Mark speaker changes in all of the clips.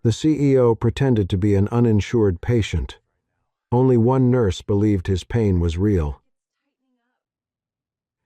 Speaker 1: The CEO pretended to be an uninsured patient. Only one nurse believed his pain was real.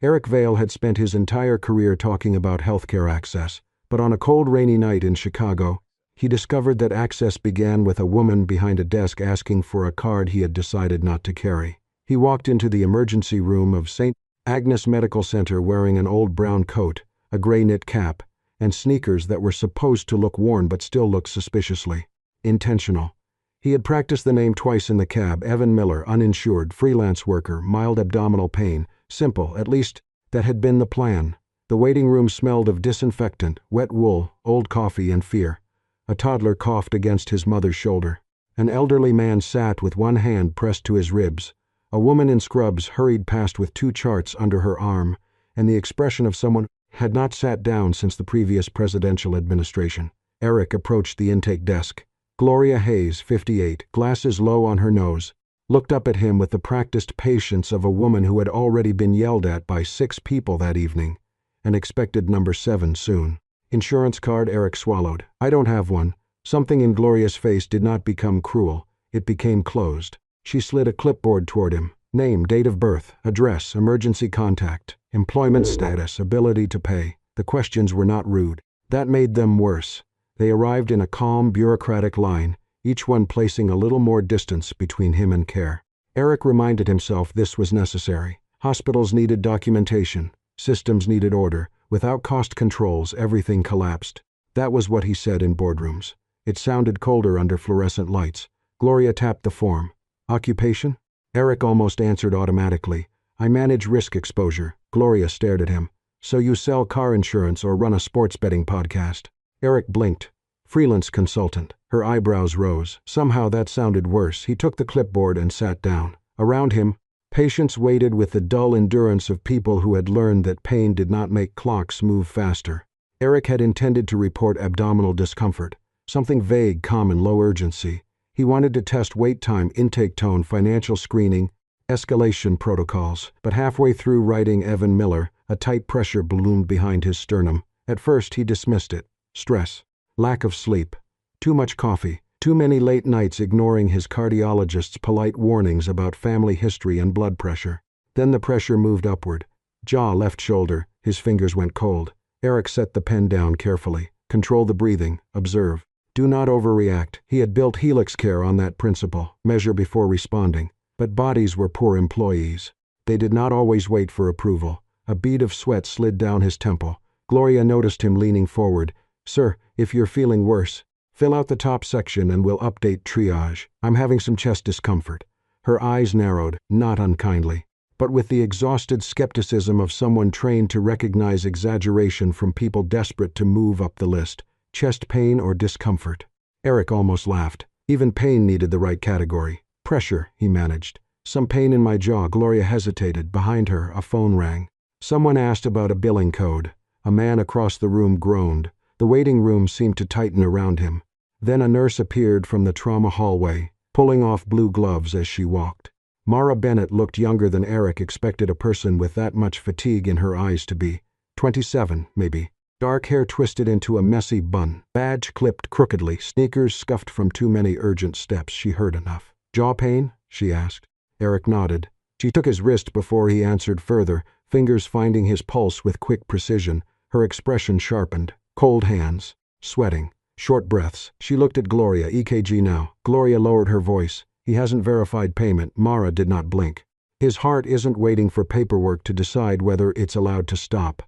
Speaker 1: Eric Vale had spent his entire career talking about healthcare access, but on a cold, rainy night in Chicago, he discovered that access began with a woman behind a desk asking for a card he had decided not to carry. He walked into the emergency room of St. Agnes Medical Center wearing an old brown coat, a gray knit cap, and sneakers that were supposed to look worn but still looked suspiciously intentional. He had practiced the name twice in the cab: Evan Miller, uninsured, freelance worker, mild abdominal pain. Simple, at least that had been the plan. The waiting room smelled of disinfectant, wet wool, old coffee, and fear. A toddler coughed against his mother's shoulder. An elderly man sat with one hand pressed to his ribs. A woman in scrubs hurried past with two charts under her arm, and the expression of someone who had not sat down since the previous presidential administration. Eric approached the intake desk. Gloria Hayes, 58, glasses low on her nose, looked up at him with the practiced patience of a woman who had already been yelled at by 6 people that evening and expected number 7 soon. Insurance card? Eric swallowed. I don't have one. Something in Gloria's face did not become cruel. It became closed. She slid a clipboard toward him. Name, date of birth, address, emergency contact, employment status, ability to pay. The questions were not rude. That made them worse. They arrived in a calm, bureaucratic line, each one placing a little more distance between him and care. Eric reminded himself this was necessary. Hospitals needed documentation. Systems needed order. Without cost controls, everything collapsed. That was what he said in boardrooms. It sounded colder under fluorescent lights. Gloria tapped the form. Occupation? Eric almost answered automatically. I manage risk exposure. Gloria stared at him. So you sell car insurance or run a sports betting podcast? Eric blinked. Freelance consultant. Her eyebrows rose. Somehow that sounded worse. He took the clipboard and sat down. Around him, patients waited with the dull endurance of people who had learned that pain did not make clocks move faster. Eric had intended to report abdominal discomfort, something vague, calm, and low urgency. He wanted to test wait time, intake tone, financial screening, escalation protocols, but halfway through writing Evan Miller, a tight pressure ballooned behind his sternum. At first he dismissed it. Stress. Lack of sleep. Too much coffee. Too many late nights ignoring his cardiologist's polite warnings about family history and blood pressure. Then the pressure moved upward. Jaw, left shoulder. His fingers went cold. Eric set the pen down carefully. Control the breathing. Observe. Do not overreact. He had built Helix Care on that principle. Measure before responding. But bodies were poor employees. They did not always wait for approval. A bead of sweat slid down his temple. Gloria noticed him leaning forward. Sir, if you're feeling worse, fill out the top section and we'll update triage. I'm having some chest discomfort. Her eyes narrowed, not unkindly, but with the exhausted skepticism of someone trained to recognize exaggeration from people desperate to move up the list. Chest pain or discomfort? Eric almost laughed. Even pain needed the right category. Pressure, he managed. Some pain in my jaw. Gloria hesitated. Behind her, a phone rang. Someone asked about a billing code. A man across the room groaned. The waiting room seemed to tighten around him. Then a nurse appeared from the trauma hallway, pulling off blue gloves as she walked. Mara Bennett looked younger than Eric expected a person with that much fatigue in her eyes to be. 27, maybe. Dark hair twisted into a messy bun. Badge clipped crookedly. Sneakers scuffed from too many urgent steps. She heard enough. Jaw pain? She asked. Eric nodded. She took his wrist before he answered further, fingers finding his pulse with quick precision. Her expression sharpened. Cold hands. Sweating. Short breaths. She looked at Gloria. EKG now. Gloria lowered her voice. He hasn't verified payment. Mara did not blink. His heart isn't waiting for paperwork to decide whether it's allowed to stop.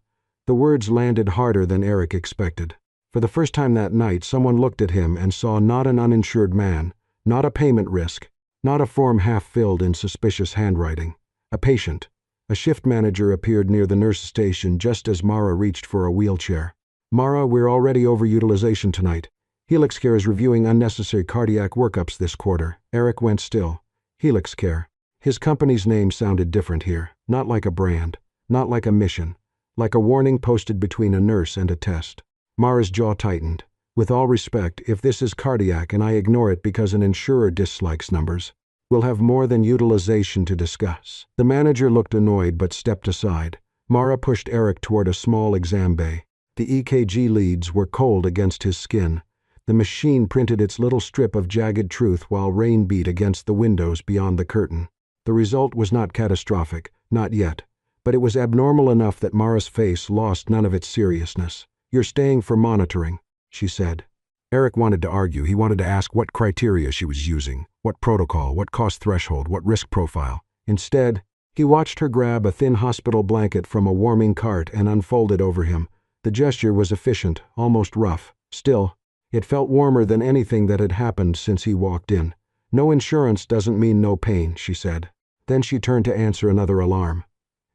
Speaker 1: The words landed harder than Eric expected. For the first time that night, someone looked at him and saw not an uninsured man, not a payment risk, not a form half-filled in suspicious handwriting. A patient. A shift manager appeared near the nurse station just as Mara reached for a wheelchair. Mara, we're already over utilization tonight. Helix Care is reviewing unnecessary cardiac workups this quarter. Eric went still. Helix Care. His company's name sounded different here. Not like a brand. Not like a mission. Like a warning posted between a nurse and a test. Mara's jaw tightened. With all respect, if this is cardiac and I ignore it because an insurer dislikes numbers, we'll have more than utilization to discuss. The manager looked annoyed but stepped aside. Mara pushed Eric toward a small exam bay. The EKG leads were cold against his skin. The machine printed its little strip of jagged truth while rain beat against the windows beyond the curtain. The result was not catastrophic, not yet, but it was abnormal enough that Mara's face lost none of its seriousness. "You're staying for monitoring," she said. Eric wanted to argue. He wanted to ask what criteria she was using, what protocol, what cost threshold, what risk profile. Instead, he watched her grab a thin hospital blanket from a warming cart and unfold it over him. The gesture was efficient, almost rough. Still, it felt warmer than anything that had happened since he walked in. "No insurance doesn't mean no pain," she said. Then she turned to answer another alarm.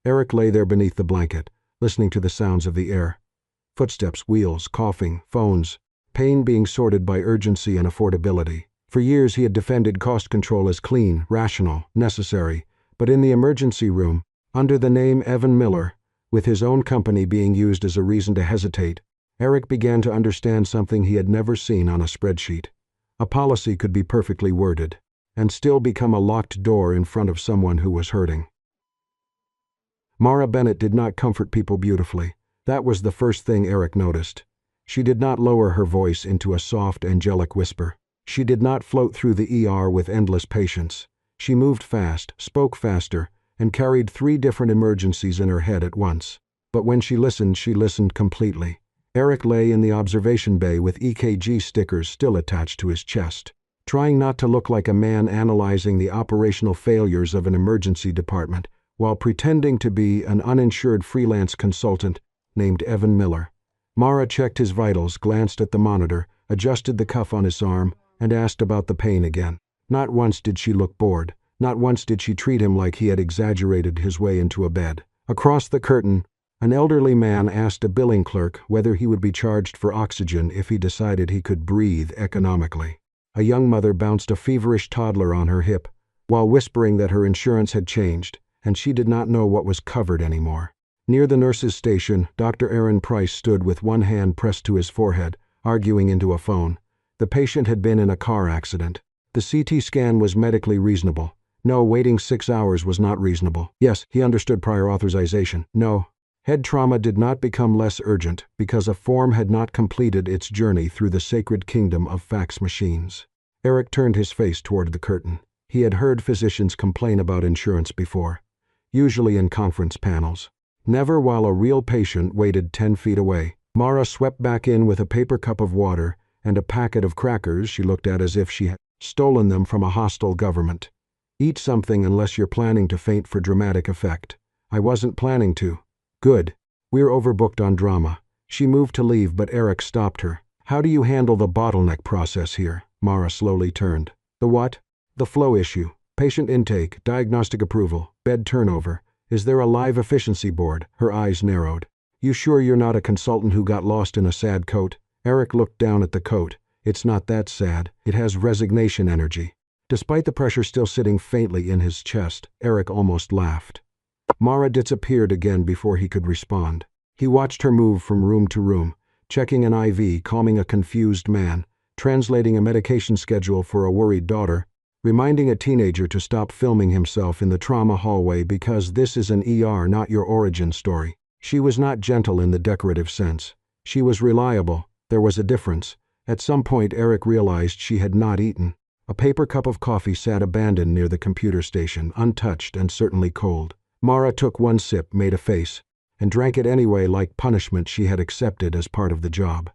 Speaker 1: Eric lay there beneath the blanket, listening to the sounds of the air. Footsteps, wheels, coughing, phones, pain being sorted by urgency and affordability. For years he had defended cost control as clean, rational, necessary, but in the emergency room, under the name Evan Miller, with his own company being used as a reason to hesitate, Eric began to understand something he had never seen on a spreadsheet. A policy could be perfectly worded, and still become a locked door in front of someone who was hurting. Mara Bennett did not comfort people beautifully. That was the first thing Eric noticed. She did not lower her voice into a soft, angelic whisper. She did not float through the ER with endless patience. She moved fast, spoke faster, and carried 3 different emergencies in her head at once. But when she listened completely. Eric lay in the observation bay with EKG stickers still attached to his chest, trying not to look like a man analyzing the operational failures of an emergency department, while pretending to be an uninsured freelance consultant named Evan Miller. Mara checked his vitals, glanced at the monitor, adjusted the cuff on his arm, and asked about the pain again. Not once did she look bored. Not once did she treat him like he had exaggerated his way into a bed. Across the curtain, an elderly man asked a billing clerk whether he would be charged for oxygen if he decided he could breathe economically. A young mother bounced a feverish toddler on her hip, while whispering that her insurance had changed, and she did not know what was covered anymore. Near the nurse's station, Dr. Aaron Price stood with one hand pressed to his forehead, arguing into a phone. The patient had been in a car accident. The CT scan was medically reasonable. No, waiting 6 hours was not reasonable. Yes, he understood prior authorization. No. Head trauma did not become less urgent because a form had not completed its journey through the sacred kingdom of fax machines. Eric turned his face toward the curtain. He had heard physicians complain about insurance before, usually in conference panels. Never while a real patient waited 10 feet away. Mara swept back in with a paper cup of water and a packet of crackers she looked at as if she had stolen them from a hostile government. "Eat something unless you're planning to faint for dramatic effect." "I wasn't planning to." "Good. We're overbooked on drama." She moved to leave, but Eric stopped her. "How do you handle the bottleneck process here?" Mara slowly turned. "The what?" "The flow issue. Patient intake, diagnostic approval, bed turnover. Is there a live efficiency board?" Her eyes narrowed. "You sure you're not a consultant who got lost in a sad coat?" Eric looked down at the coat. "It's not that sad. It has resignation energy." Despite the pressure still sitting faintly in his chest, Eric almost laughed. Mara disappeared again before he could respond. He watched her move from room to room, checking an IV, calming a confused man, translating a medication schedule for a worried daughter, reminding a teenager to stop filming himself in the trauma hallway because this is an ER, not your origin story. She was not gentle in the decorative sense. She was reliable. There was a difference. At some point Eric realized she had not eaten. A paper cup of coffee sat abandoned near the computer station, untouched and certainly cold. Mara took one sip, made a face, and drank it anyway like punishment she had accepted as part of the job.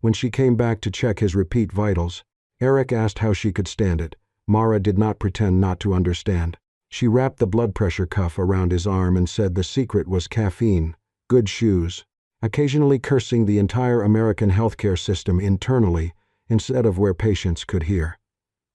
Speaker 1: When she came back to check his repeat vitals, Eric asked how she could stand it. Mara did not pretend not to understand. She wrapped the blood pressure cuff around his arm and said the secret was caffeine, good shoes, occasionally cursing the entire American healthcare system internally instead of where patients could hear.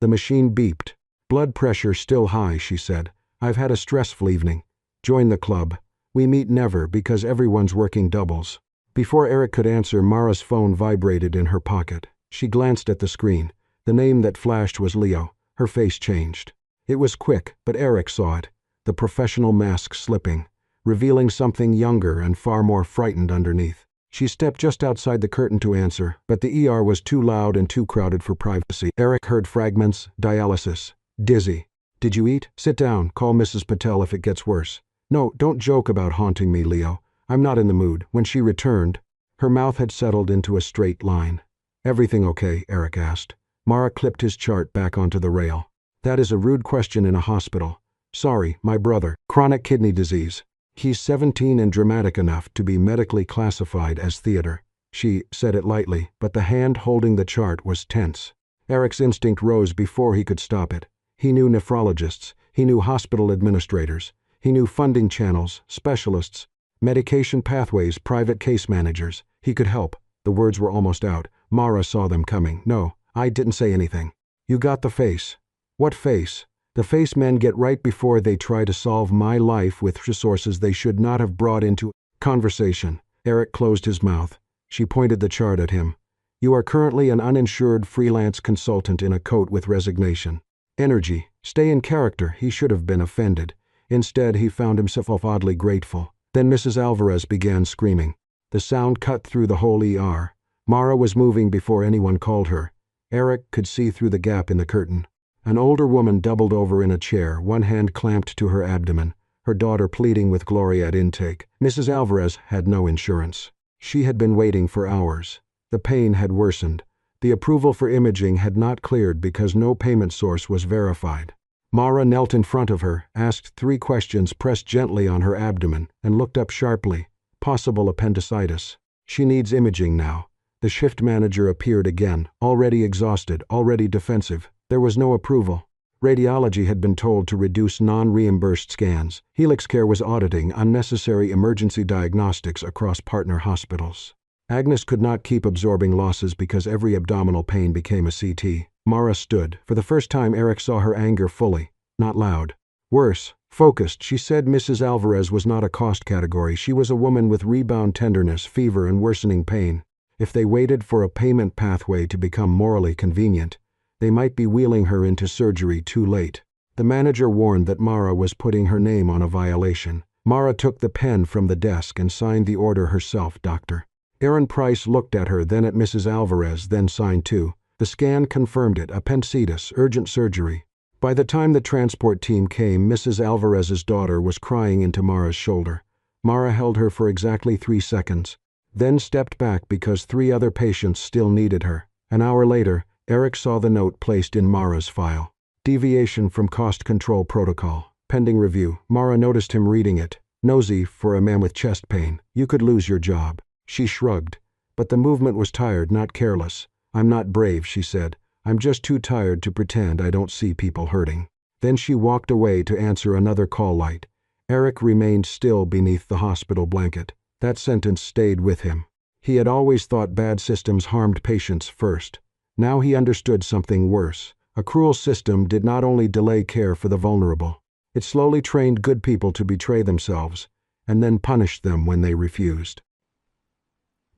Speaker 1: The machine beeped. "Blood pressure still high," she said. "I've had a stressful evening. Join the club. We meet never because everyone's working doubles." Before Eric could answer, Mara's phone vibrated in her pocket. She glanced at the screen. The name that flashed was Leo. Her face changed. It was quick, but Eric saw it, the professional mask slipping, revealing something younger and far more frightened underneath. She stepped just outside the curtain to answer, but the ER was too loud and too crowded for privacy. Eric heard fragments, dialysis, dizzy. "Did you eat? Sit down, call Mrs. Patel if it gets worse." "No, don't joke about haunting me, Leo. I'm not in the mood." When she returned, her mouth had settled into a straight line. "Everything okay?" Eric asked. Mara clipped his chart back onto the rail. "That is a rude question in a hospital. Sorry, my brother. Chronic kidney disease. He's 17 and dramatic enough to be medically classified as theater." She said it lightly, but the hand holding the chart was tense. Eric's instinct rose before he could stop it. He knew nephrologists. He knew hospital administrators. He knew funding channels, specialists, medication pathways, private case managers. He could help. The words were almost out. Mara saw them coming. "No, I didn't say anything." "You got the face." "What face?" "The face men get right before they try to solve my life with resources they should not have brought into conversation." Eric closed his mouth. She pointed the chart at him. "You are currently an uninsured freelance consultant in a coat with resignation. Energy. Stay in character." He should have been offended. Instead, he found himself oddly grateful. Then Mrs. Alvarez began screaming. The sound cut through the whole ER. Mara was moving before anyone called her. Eric could see through the gap in the curtain. An older woman doubled over in a chair, one hand clamped to her abdomen, her daughter pleading with Gloria at intake. Mrs. Alvarez had no insurance. She had been waiting for hours. The pain had worsened. The approval for imaging had not cleared because no payment source was verified. Mara knelt in front of her, asked 3 questions, pressed gently on her abdomen, and looked up sharply. Possible appendicitis. "She needs imaging now." The shift manager appeared again, already exhausted, already defensive. There was no approval. Radiology had been told to reduce non-reimbursed scans. HelixCare was auditing unnecessary emergency diagnostics across partner hospitals. Agnes could not keep absorbing losses because every abdominal pain became a CT. Mara stood. For the first time, Eric saw her anger fully, not loud. Worse, focused. She said Mrs. Alvarez was not a cost category. She was a woman with rebound tenderness, fever, and worsening pain. If they waited for a payment pathway to become morally convenient, they might be wheeling her into surgery too late. The manager warned that Mara was putting her name on a violation. Mara took the pen from the desk and signed the order herself, "Doctor." Aaron Price looked at her, then at Mrs. Alvarez, then signed too. The scan confirmed it, appendicitis, urgent surgery. By the time the transport team came, Mrs. Alvarez's daughter was crying into Mara's shoulder. Mara held her for exactly 3 seconds, then stepped back because 3 other patients still needed her. An hour later, Eric saw the note placed in Mara's file. "Deviation from cost control protocol. Pending review." Mara noticed him reading it. "Nosy for a man with chest pain. You could lose your job." She shrugged, but the movement was tired, not careless. "I'm not brave," she said. "I'm just too tired to pretend I don't see people hurting." Then she walked away to answer another call light. Eric remained still beneath the hospital blanket. That sentence stayed with him. He had always thought bad systems harmed patients first. Now he understood something worse. A cruel system did not only delay care for the vulnerable. It slowly trained good people to betray themselves, and then punished them when they refused.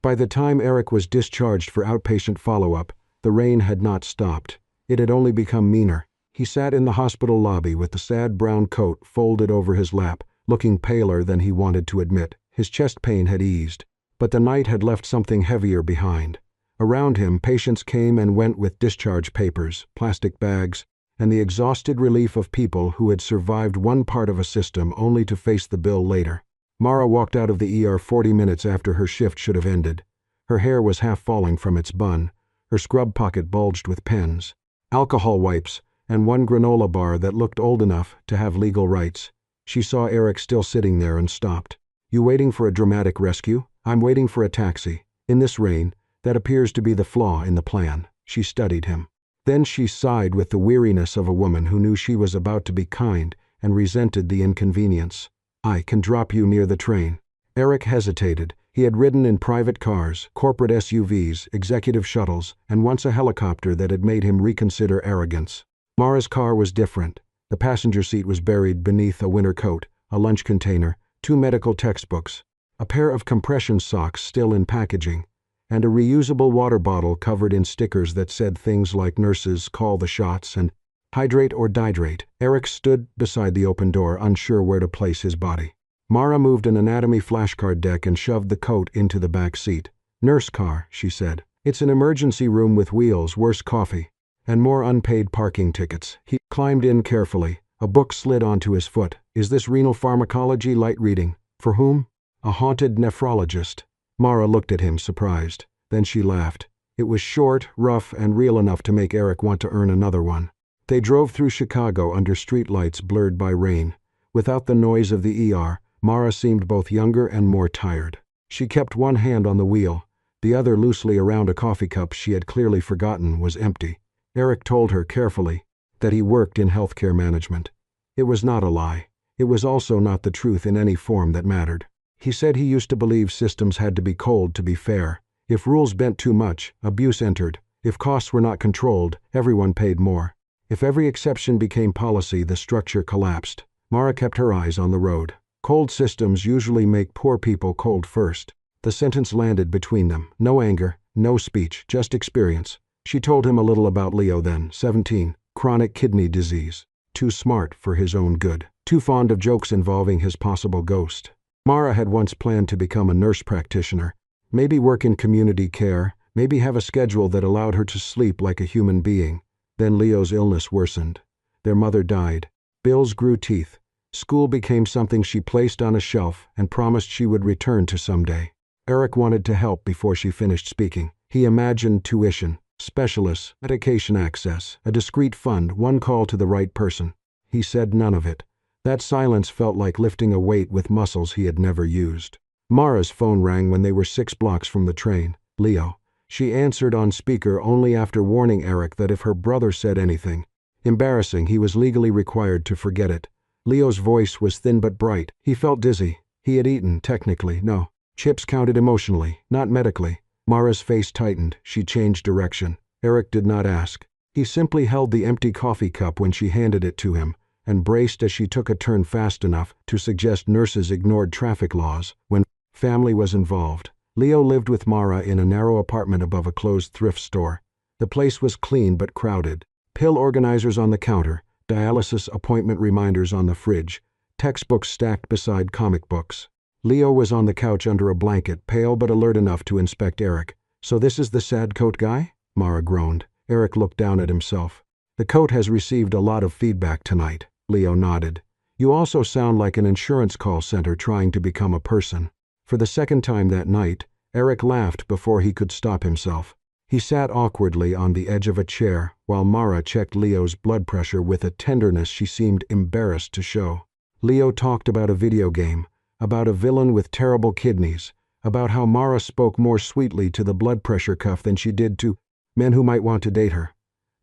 Speaker 1: By the time Eric was discharged for outpatient follow-up, the rain had not stopped. It had only become meaner. He sat in the hospital lobby with the sad brown coat folded over his lap, looking paler than he wanted to admit. His chest pain had eased, but the night had left something heavier behind. Around him, patients came and went with discharge papers, plastic bags, and the exhausted relief of people who had survived one part of a system only to face the bill later. Mara walked out of the ER 40 minutes after her shift should have ended. Her hair was half falling from its bun. Her scrub pocket bulged with pens, alcohol wipes, and one granola bar that looked old enough to have legal rights. She saw Eric still sitting there and stopped. "You waiting for a dramatic rescue?" "I'm waiting for a taxi. In this rain, that appears to be the flaw in the plan." She studied him. Then she sighed with the weariness of a woman who knew she was about to be kind and resented the inconvenience. "I can drop you near the train." Eric hesitated. He had ridden in private cars, corporate SUVs, executive shuttles, and once a helicopter that had made him reconsider arrogance. Mara's car was different. The passenger seat was buried beneath a winter coat, a lunch container, 2 medical textbooks, a pair of compression socks still in packaging, and a reusable water bottle covered in stickers that said things like "Nurses, call the shots," and "Hydrate or dihydrate." Eric stood beside the open door, unsure where to place his body. Mara moved an anatomy flashcard deck and shoved the coat into the back seat. "Nurse car," she said. "It's an emergency room with wheels, worse coffee, and more unpaid parking tickets." He climbed in carefully. A book slid onto his foot. "Is this renal pharmacology light reading? For whom?" "A haunted nephrologist." Mara looked at him, surprised. Then she laughed. It was short, rough, and real enough to make Eric want to earn another one. They drove through Chicago under streetlights blurred by rain. Without the noise of the ER, Mara seemed both younger and more tired. She kept one hand on the wheel. The other, loosely around a coffee cup she had clearly forgotten, was empty. Eric told her carefully that he worked in healthcare management. It was not a lie. It was also not the truth in any form that mattered. He said he used to believe systems had to be cold to be fair. If rules bent too much, abuse entered. If costs were not controlled, everyone paid more. If every exception became policy, the structure collapsed. Mara kept her eyes on the road. Cold systems usually make poor people cold first. The sentence landed between them. No anger, no speech, just experience. She told him a little about Leo then, 17, chronic kidney disease. Too smart for his own good. Too fond of jokes involving his possible ghost. Mara had once planned to become a nurse practitioner. Maybe work in community care, maybe have a schedule that allowed her to sleep like a human being. Then Leo's illness worsened. Their mother died. Bills grew teeth. School became something she placed on a shelf and promised she would return to someday. Eric wanted to help before she finished speaking. He imagined tuition, specialists, medication access, a discreet fund, one call to the right person. He said none of it. That silence felt like lifting a weight with muscles he had never used. Mara's phone rang when they were 6 blocks from the train. Leo. She answered on speaker only after warning Eric that if her brother said anything embarrassing, he was legally required to forget it. Leo's voice was thin but bright. He felt dizzy. He had eaten, technically, no. Chips counted emotionally, not medically. Mara's face tightened. She changed direction. Eric did not ask. He simply held the empty coffee cup when she handed it to him, and braced as she took a turn fast enough to suggest nurses ignored traffic laws when family was involved. Leo lived with Mara in a narrow apartment above a closed thrift store. The place was clean but crowded. Pill organizers on the counter, dialysis appointment reminders on the fridge, textbooks stacked beside comic books. Leo was on the couch under a blanket, pale but alert enough to inspect Eric. "So this is the sad coat guy?" Mara groaned. Eric looked down at himself. "The coat has received a lot of feedback tonight." Leo nodded. "You also sound like an insurance call center trying to become a person." For the second time that night, Eric laughed before he could stop himself. He sat awkwardly on the edge of a chair while Mara checked Leo's blood pressure with a tenderness she seemed embarrassed to show. Leo talked about a video game, about a villain with terrible kidneys, about how Mara spoke more sweetly to the blood pressure cuff than she did to men who might want to date her.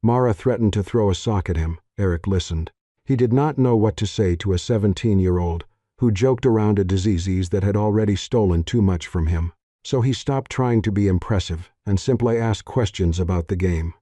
Speaker 1: Mara threatened to throw a sock at him. Eric listened. He did not know what to say to a 17-year-old who joked around a disease that had already stolen too much from him. So he stopped trying to be impressive and simply asked questions about the game.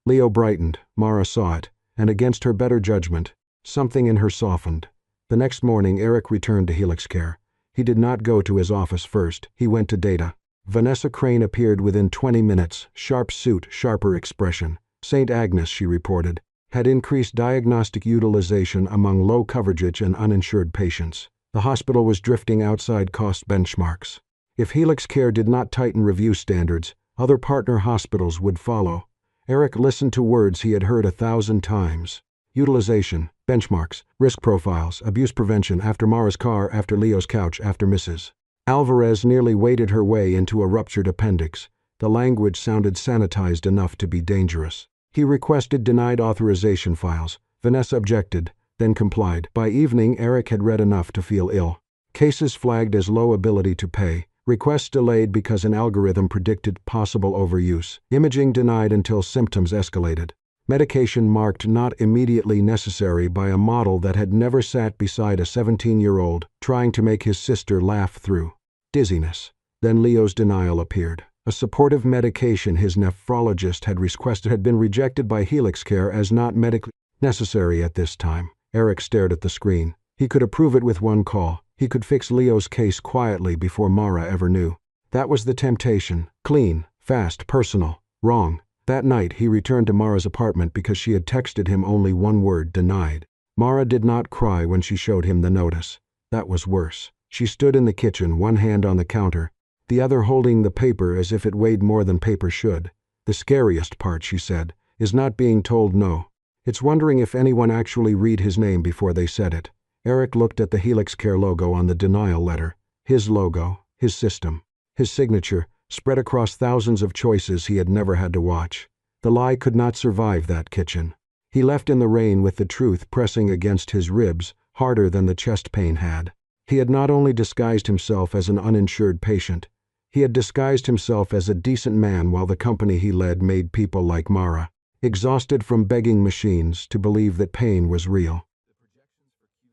Speaker 1: Leo brightened. Mara saw it, and against her better judgment, something in her softened. The next morning, Eric returned to Helix Care. He did not go to his office first. He went to data. Vanessa Crane appeared within 20 minutes, sharp suit, sharper expression. St. Agnes, she reported, had increased diagnostic utilization among low coverage and uninsured patients. The hospital was drifting outside cost benchmarks. If Helix Care did not tighten review standards, other partner hospitals would follow. Eric listened to words he had heard 1,000 times. Utilization, benchmarks, risk profiles, abuse prevention, after Mara's car, after Leo's couch, after Mrs. Alvarez nearly waded her way into a ruptured appendix. The language sounded sanitized enough to be dangerous. He requested denied authorization files. Vanessa objected, then complied. By evening, Eric had read enough to feel ill. Cases flagged as low ability to pay. Requests delayed because an algorithm predicted possible overuse. Imaging denied until symptoms escalated. Medication marked not immediately necessary by a model that had never sat beside a 17-year-old trying to make his sister laugh through. Dizziness. Then Leo's denial appeared. A supportive medication his nephrologist had requested had been rejected by Helix Care as not medically necessary at this time. Eric stared at the screen. He could approve it with one call. He could fix Leo's case quietly before Mara ever knew. That was the temptation. Clean, fast, personal. Wrong. That night, he returned to Mara's apartment because she had texted him only one word: denied. Mara did not cry when she showed him the notice. That was worse. She stood in the kitchen, one hand on the counter, the other holding the paper as if it weighed more than paper should. "The scariest part," she said, "is not being told no. It's wondering if anyone actually read his name before they said it." Eric looked at the Helix Care logo on the denial letter. His logo, his system, his signature, spread across thousands of choices he had never had to watch. The lie could not survive that kitchen. He left in the rain with the truth pressing against his ribs, harder than the chest pain had. He had not only disguised himself as an uninsured patient, he had disguised himself as a decent man while the company he led made people like Mara, exhausted from begging machines, to believe that pain was real.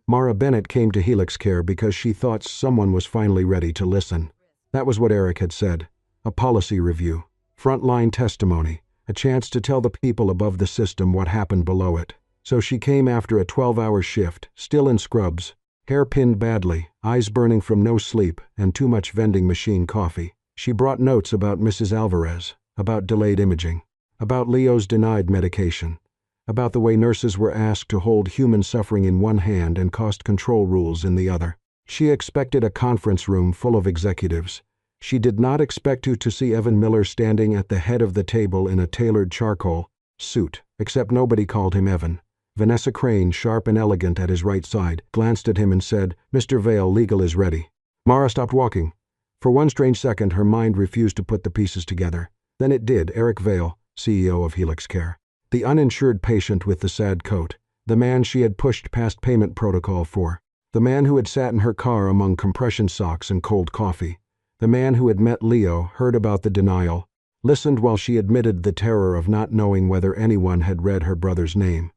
Speaker 1: Mara Bennett came to Helix Care because she thought someone was finally ready to listen. That was what Eric had said. A policy review, frontline testimony, a chance to tell the people above the system what happened below it. So she came after a 12-hour shift, still in scrubs, hair pinned badly, eyes burning from no sleep and too much vending machine coffee. She brought notes about Mrs. Alvarez, about delayed imaging, about Leo's denied medication, about the way nurses were asked to hold human suffering in one hand and cost control rules in the other. She expected a conference room full of executives. She did not expect to see Evan Miller standing at the head of the table in a tailored charcoal suit, except nobody called him Evan. Vanessa Crane, sharp and elegant at his right side, glanced at him and said, "Mr. Vale, legal is ready." Mara stopped walking. For one strange second, her mind refused to put the pieces together. Then it did. Eric Vale, CEO of Helix Care. The uninsured patient with the sad coat. The man she had pushed past payment protocol for. The man who had sat in her car among compression socks and cold coffee. The man who had met Leo, heard about the denial, listened while she admitted the terror of not knowing whether anyone had read her brother's name.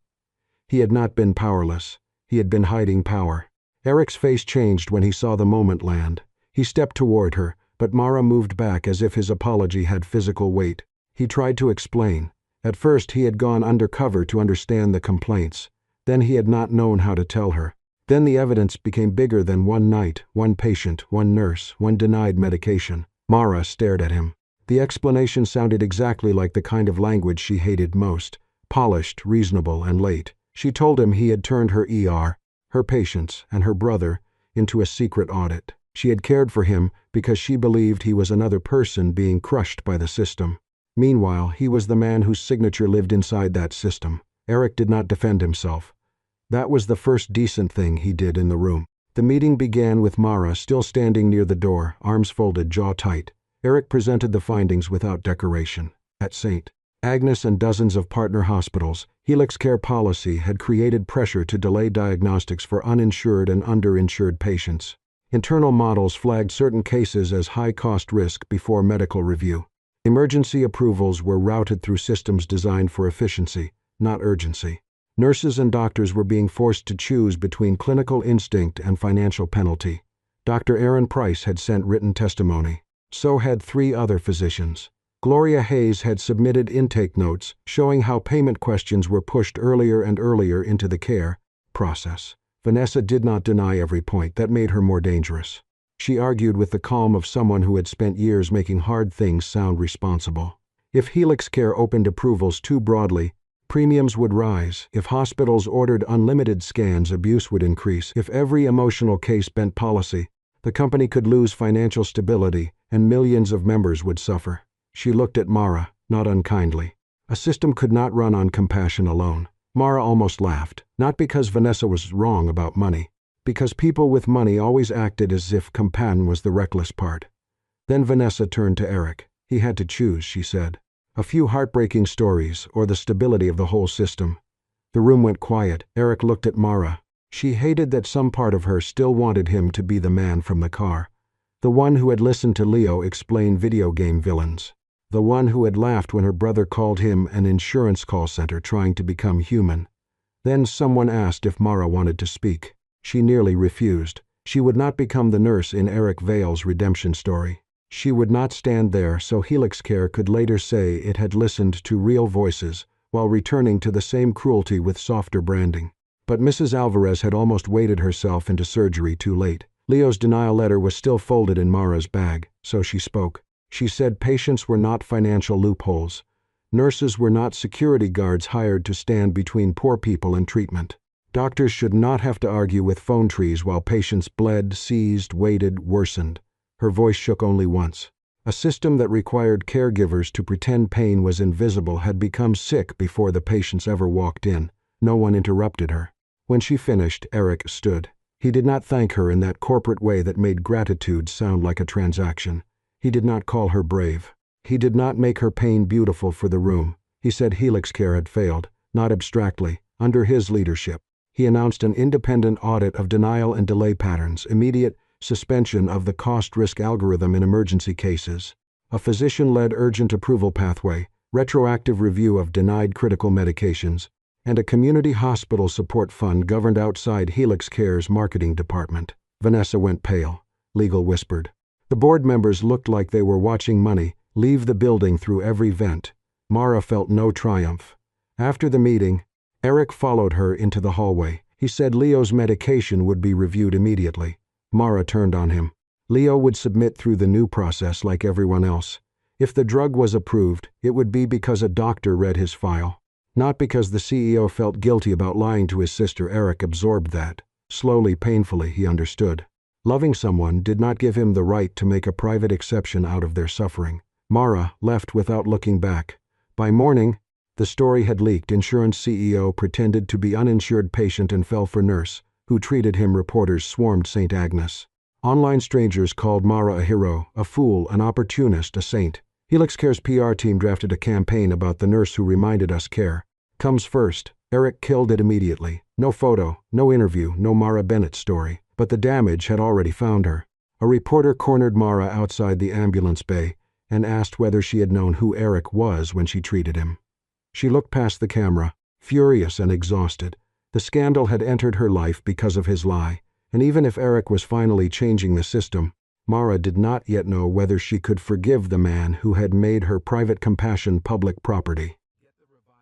Speaker 1: He had not been powerless. He had been hiding power. Eric's face changed when he saw the moment land. He stepped toward her, but Mara moved back as if his apology had physical weight. He tried to explain. At first he had gone undercover to understand the complaints. Then he had not known how to tell her. Then the evidence became bigger than one night, one patient, one nurse, one denied medication. Mara stared at him. The explanation sounded exactly like the kind of language she hated most. Polished, reasonable, and late. She told him he had turned her ER, her patients, and her brother into a secret audit. She had cared for him because she believed he was another person being crushed by the system. Meanwhile, he was the man whose signature lived inside that system. Eric did not defend himself. That was the first decent thing he did in the room. The meeting began with Mara still standing near the door, arms folded, jaw tight. Eric presented the findings without decoration. At St. Agnes and dozens of partner hospitals, Helix Care policy had created pressure to delay diagnostics for uninsured and underinsured patients. Internal models flagged certain cases as high-cost risk before medical review. Emergency approvals were routed through systems designed for efficiency, not urgency. Nurses and doctors were being forced to choose between clinical instinct and financial penalty. Dr. Aaron Price had sent written testimony. So had 3 other physicians. Gloria Hayes had submitted intake notes showing how payment questions were pushed earlier and earlier into the care process. Vanessa did not deny every point. That made her more dangerous. She argued with the calm of someone who had spent years making hard things sound responsible. If Helix Care opened approvals too broadly, premiums would rise. If hospitals ordered unlimited scans, abuse would increase. If every emotional case bent policy, the company could lose financial stability and millions of members would suffer. She looked at Mara, not unkindly. A system could not run on compassion alone. Mara almost laughed, not because Vanessa was wrong about money, because people with money always acted as if compassion was the reckless part. Then Vanessa turned to Eric. He had to choose, she said. A few heartbreaking stories, or the stability of the whole system. The room went quiet. Eric looked at Mara. She hated that some part of her still wanted him to be the man from the car. The one who had listened to Leo explain video game villains. The one who had laughed when her brother called him an insurance call center trying to become human. Then someone asked if Mara wanted to speak. She nearly refused. She would not become the nurse in Eric Vale's redemption story. She would not stand there so Helix Care could later say it had listened to real voices while returning to the same cruelty with softer branding. But Mrs. Alvarez had almost waded herself into surgery too late. Leo's denial letter was still folded in Mara's bag, so she spoke. She said patients were not financial loopholes. Nurses were not security guards hired to stand between poor people and treatment. Doctors should not have to argue with phone trees while patients bled, seized, waited, worsened. Her voice shook only once. A system that required caregivers to pretend pain was invisible had become sick before the patients ever walked in. No one interrupted her. When she finished, Eric stood. He did not thank her in that corporate way that made gratitude sound like a transaction. He did not call her brave. He did not make her pain beautiful for the room. He said Helix Care had failed, not abstractly, under his leadership. He announced an independent audit of denial and delay patterns, immediate suspension of the cost-risk algorithm in emergency cases, a physician-led urgent approval pathway, retroactive review of denied critical medications, and a community hospital support fund governed outside Helix Care's marketing department. Vanessa went pale. Legal whispered. The board members looked like they were watching money leave the building through every vent. Mara felt no triumph. After the meeting, Eric followed her into the hallway. He said Leo's medication would be reviewed immediately. Mara turned on him. Leo would submit through the new process like everyone else. If the drug was approved, it would be because a doctor read his file. Not because the CEO felt guilty about lying to his sister. Eric absorbed that. Slowly, painfully, he understood. Loving someone did not give him the right to make a private exception out of their suffering. Mara left without looking back. By morning, the story had leaked. Insurance CEO pretended to be uninsured patient and fell for nurse, who treated him. Reporters swarmed St. Agnes. Online strangers called Mara a hero, a fool, an opportunist, a saint. Helix Care's PR team drafted a campaign about the nurse who reminded us care comes first. Eric killed it immediately. No photo, no interview, no Mara Bennett story. But the damage had already found her. A reporter cornered Mara outside the ambulance bay and asked whether she had known who Eric was when she treated him. She looked past the camera, furious and exhausted. The scandal had entered her life because of his lie, and even if Eric was finally changing the system, Mara did not yet know whether she could forgive the man who had made her private compassion public property.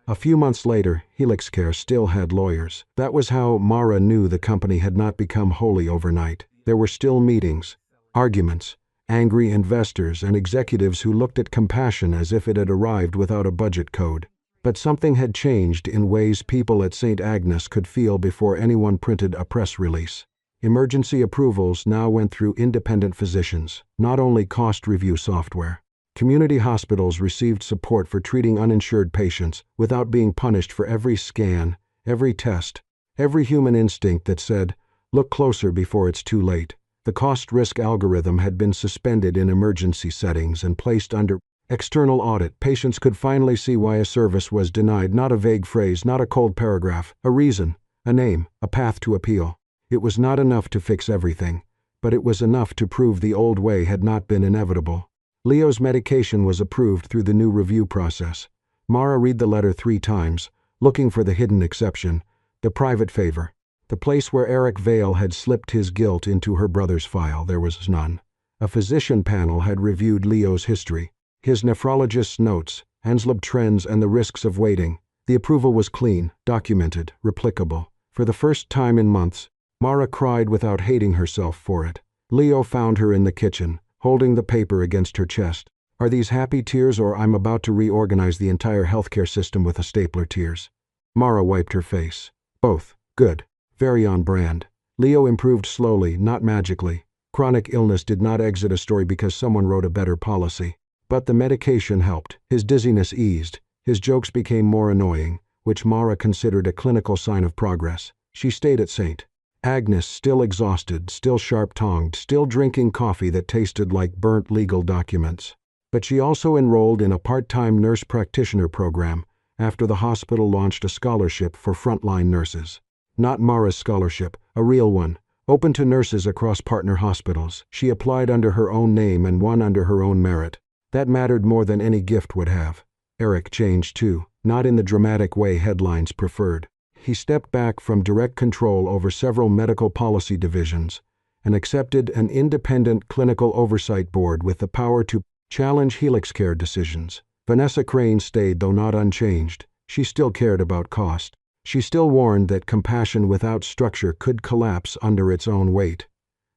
Speaker 1: A few months later, Helix Care still had lawyers. That was how Mara knew the company had not become holy overnight. There were still meetings, arguments, angry investors and executives who looked at compassion as if it had arrived without a budget code. But something had changed in ways people at St. Agnes could feel before anyone printed a press release. Emergency approvals now went through independent physicians, not only cost review software. Community hospitals received support for treating uninsured patients without being punished for every scan, every test, every human instinct that said, look closer before it's too late. The cost-risk algorithm had been suspended in emergency settings and placed under external audit. Patients could finally see why a service was denied, not a vague phrase, not a cold paragraph, a reason, a name, a path to appeal. It was not enough to fix everything, but it was enough to prove the old way had not been inevitable. Leo's medication was approved through the new review process. Mara read the letter 3 times, looking for the hidden exception, the private favor. The place where Eric Vale had slipped his guilt into her brother's file. There was none. A physician panel had reviewed Leo's history, his nephrologist's notes, Anslab trends and the risks of waiting. The approval was clean, documented, replicable. For the first time in months, Mara cried without hating herself for it. Leo found her in the kitchen, holding the paper against her chest. Are these happy tears, or I'm about to reorganize the entire healthcare system with a stapler tears? Mara wiped her face. Both. Good. Very on brand. Leo improved slowly, not magically. Chronic illness did not exit a story because someone wrote a better policy. But the medication helped. His dizziness eased. His jokes became more annoying, which Mara considered a clinical sign of progress. She stayed at St. Agnes, still exhausted, still sharp-tongued, still drinking coffee that tasted like burnt legal documents. But she also enrolled in a part-time nurse practitioner program after the hospital launched a scholarship for frontline nurses. Not Mara's scholarship, a real one, open to nurses across partner hospitals. She applied under her own name and won under her own merit. That mattered more than any gift would have. Eric changed too, not in the dramatic way headlines preferred. He stepped back from direct control over several medical policy divisions and accepted an independent clinical oversight board with the power to challenge Helix Care decisions. Vanessa Crane stayed, though not unchanged. She still cared about cost. She still warned that compassion without structure could collapse under its own weight.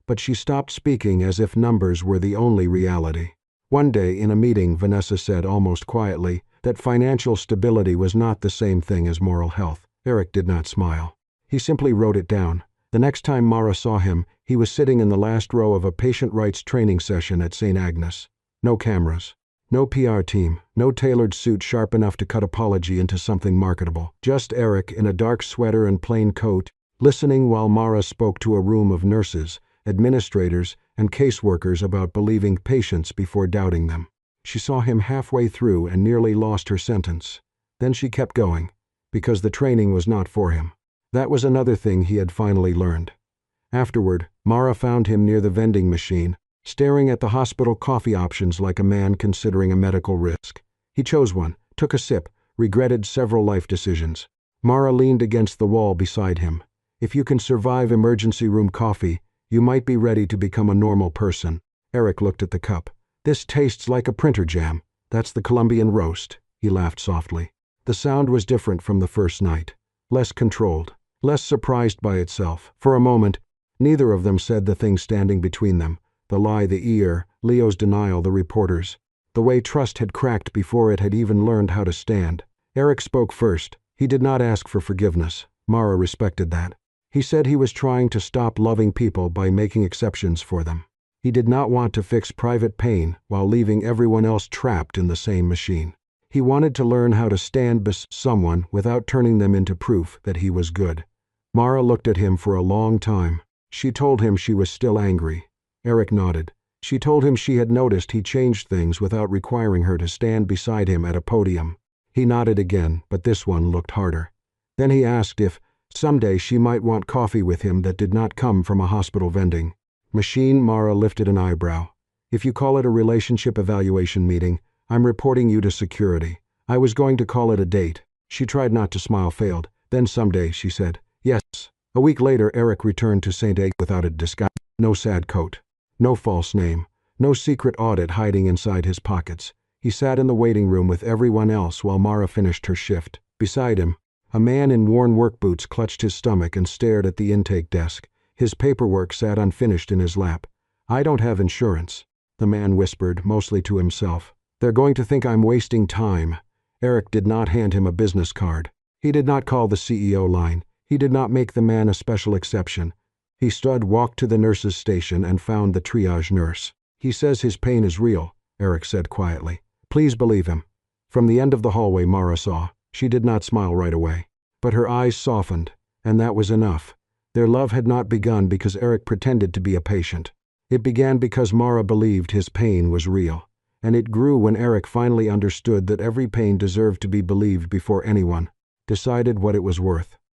Speaker 1: But she stopped speaking as if numbers were the only reality. One day in a meeting, Vanessa said almost quietly that financial stability was not the same thing as moral health. Eric did not smile. He simply wrote it down. The next time Mara saw him, he was sitting in the last row of a patient rights training session at St. Agnes. No cameras. No PR team. No tailored suit sharp enough to cut apology into something marketable. Just Eric in a dark sweater and plain coat, listening while Mara spoke to a room of nurses, administrators, and caseworkers about believing patients before doubting them. She saw him halfway through and nearly lost her sentence. Then she kept going, because the training was not for him. That was another thing he had finally learned. Afterward, Mara found him near the vending machine, staring at the hospital coffee options like a man considering a medical risk. He chose one, took a sip, regretted several life decisions. Mara leaned against the wall beside him. If you can survive emergency room coffee, you might be ready to become a normal person. Eric looked at the cup. This tastes like a printer jam. That's the Colombian roast. He laughed softly. The sound was different from the first night. Less controlled. Less surprised by itself. For a moment, neither of them said the thing standing between them. The lie, the ear, Leo's denial, the reporters. The way trust had cracked before it had even learned how to stand. Eric spoke first. He did not ask for forgiveness. Mara respected that. He said he was trying to stop loving people by making exceptions for them. He did not want to fix private pain while leaving everyone else trapped in the same machine. He wanted to learn how to stand beside someone without turning them into proof that he was good. Mara looked at him for a long time. She told him she was still angry. Eric nodded. She told him she had noticed he changed things without requiring her to stand beside him at a podium. He nodded again, but this one looked harder. Then he asked if, someday, she might want coffee with him that did not come from a hospital vending machine. Mara lifted an eyebrow. If you call it a relationship evaluation meeting, I'm reporting you to security. I was going to call it a date. She tried not to smile, failed. Then someday, she said. Yes. A week later, Eric returned to St. Egg without a disguise. No sad coat. No false name. No secret audit hiding inside his pockets. He sat in the waiting room with everyone else while Mara finished her shift. Beside him, a man in worn work boots clutched his stomach and stared at the intake desk. His paperwork sat unfinished in his lap. I don't have insurance, the man whispered, mostly to himself. They're going to think I'm wasting time. Eric did not hand him a business card. He did not call the CEO line. He did not make the man a special exception. He stood, walked to the nurse's station, and found the triage nurse. He says his pain is real, Eric said quietly. Please believe him. From the end of the hallway, Mara saw. She did not smile right away. But her eyes softened, and that was enough. Their love had not begun because Eric pretended to be a patient. It began because Mara believed his pain was real. And it grew when Eric finally understood that every pain deserved to be believed before anyone decided what it was worth.